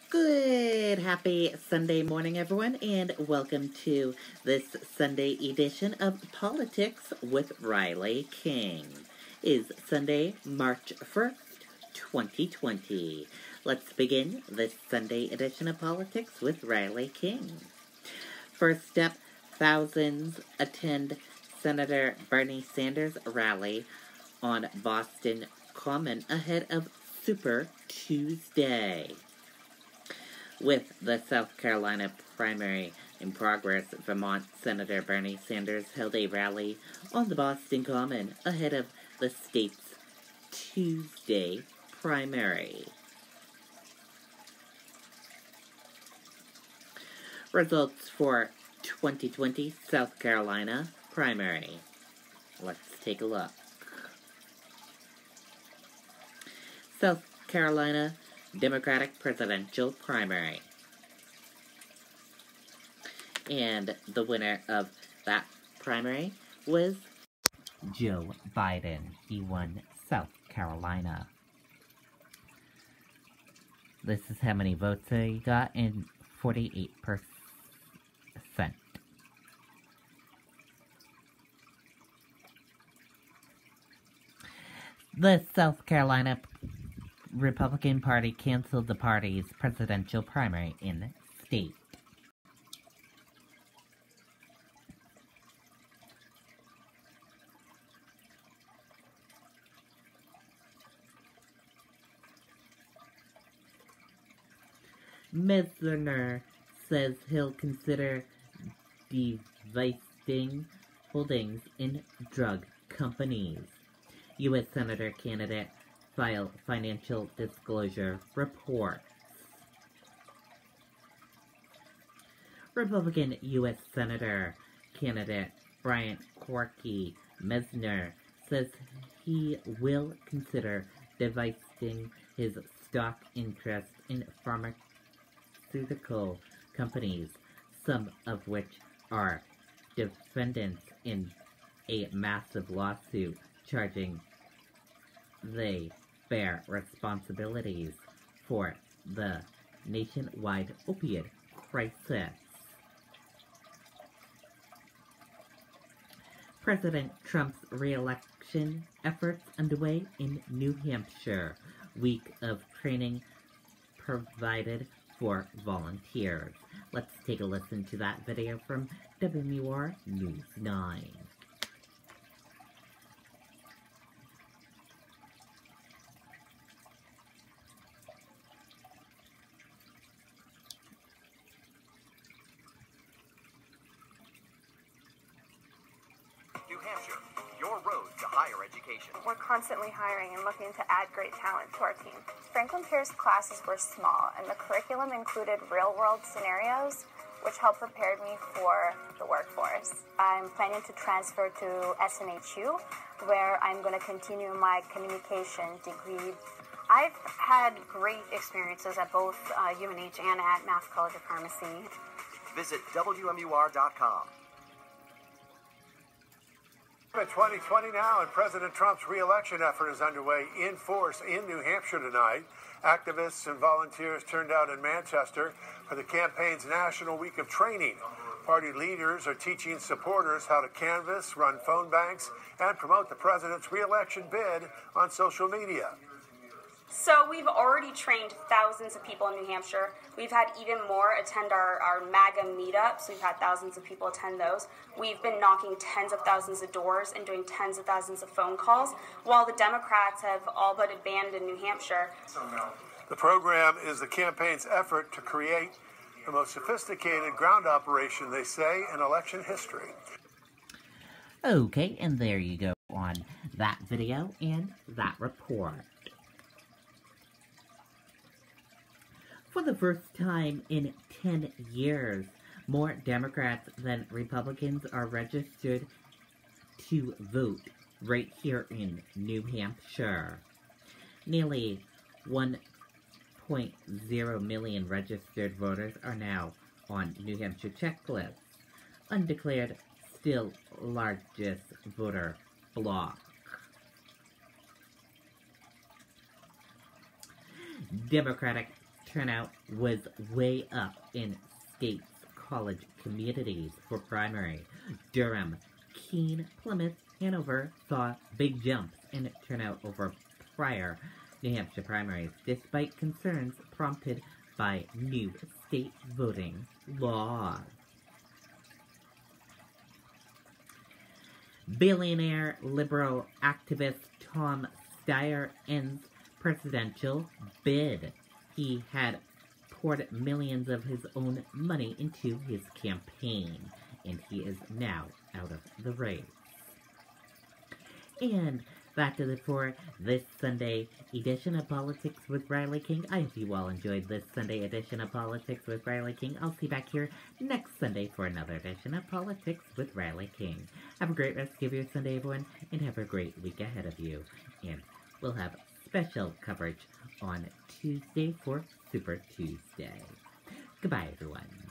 Good, happy Sunday morning, everyone, and welcome to this Sunday edition of Politics with Riley King. It is Sunday, March 1st, 2020. Let's begin this Sunday edition of Politics with Riley King. First up, thousands attend Senator Bernie Sanders' rally on Boston Common ahead of Super Tuesday. With the South Carolina primary in progress, Vermont Senator Bernie Sanders held a rally on the Boston Common ahead of the state's Tuesday primary. Results for 2020 South Carolina primary. Let's take a look. South Carolina Democratic presidential primary. And the winner of that primary was Joe Biden. He won South Carolina. This is how many votes he got, and 48%. The South Carolina Republican Party canceled the party's presidential primary in the state. Messner says he'll consider divesting holdings in drug companies. U.S. Senator candidate file financial disclosure reports. Republican U.S. Senator candidate Brian Corky Messner says he will consider divesting his stock interest in pharmaceutical companies, some of which are defendants in a massive lawsuit charging they bear responsibilities for the nationwide opioid crisis. President Trump's re-election efforts underway in New Hampshire. Week of training provided for volunteers. Let's take a listen to that video from WMUR News 9. New Hampshire, your road to higher education. We're constantly hiring and looking to add great talent to our team. Franklin Pierce classes were small, and the curriculum included real-world scenarios, which helped prepare me for the workforce. I'm planning to transfer to SNHU, where I'm going to continue my communication degree. I've had great experiences at both UNH and at Mass College of Pharmacy. Visit WMUR.com. 2020 now, and President Trump's re-election effort is underway in force in New Hampshire tonight. Activists and volunteers turned out in Manchester for the campaign's National Week of Training. Party leaders are teaching supporters how to canvass, run phone banks, and promote the president's re-election bid on social media. So we've already trained thousands of people in New Hampshire. We've had even more attend our MAGA meetups. We've had thousands of people attend those. We've been knocking tens of thousands of doors and doing tens of thousands of phone calls, while the Democrats have all but abandoned New Hampshire. The program is the campaign's effort to create the most sophisticated ground operation, they say, in election history. Okay, and there you go on that video and that report. For the first time in 10 years, more Democrats than Republicans are registered to vote right here in New Hampshire. Nearly 1.0 million registered voters are now on New Hampshire checklists. Undeclared, still largest voter bloc. Democratic turnout was way up in states' college communities for primary. Durham, Keene, Plymouth, Hanover saw big jumps in turnout over prior New Hampshire primaries, despite concerns prompted by new state voting law. Billionaire liberal activist Tom Steyer ends presidential bid. He had poured millions of his own money into his campaign, and he is now out of the race. And that does it for this Sunday edition of Politics with Riley King. I hope you all enjoyed this Sunday edition of Politics with Riley King. I'll see you back here next Sunday for another edition of Politics with Riley King. Have a great rest of your Sunday, everyone, and have a great week ahead of you. And we'll have special coverage on Tuesday for Super Tuesday. Goodbye, everyone.